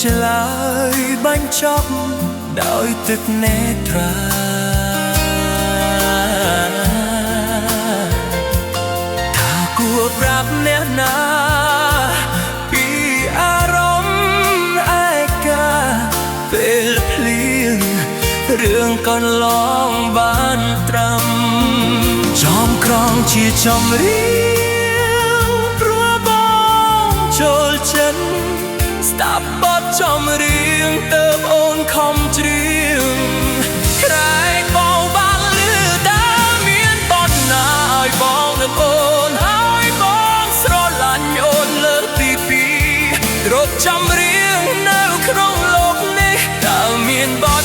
ឆ្លើយបញ្ចប់ដោយទឹកនេត្រាថាគួរប្រាប់អ្នកណាពីអារម្មណ៍ឯកាពេលភ្លៀងរឿងកន្លងបានត្រាំចំក្រងជាចម្រៀងព្រោះបងចូលចិត្តស្ដាប់បទចម្រៀងទៅអូនខំច្រៀងក្រែងបងបានលឺតើមានបទណាឲ្យបងនឹកអូនហើយបងស្រឡាញ់អូនលើកទីពីរគ្រប់ចម្រៀងនៅក្នុងโลกនេះតើមានបទ